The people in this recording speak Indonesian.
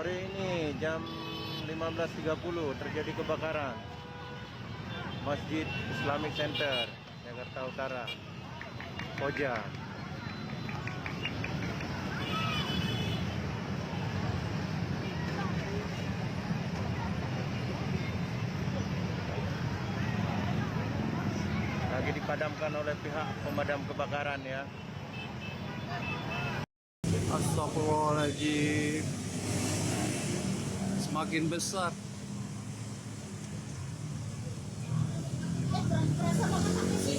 Sore ini jam 15.30 terjadi kebakaran Masjid Islamic Center, Jakarta Utara, Koja. Lagi dipadamkan oleh pihak pemadam kebakaran ya. Astagfirullahaladzim. Semakin besar. Berasa makan apa sih?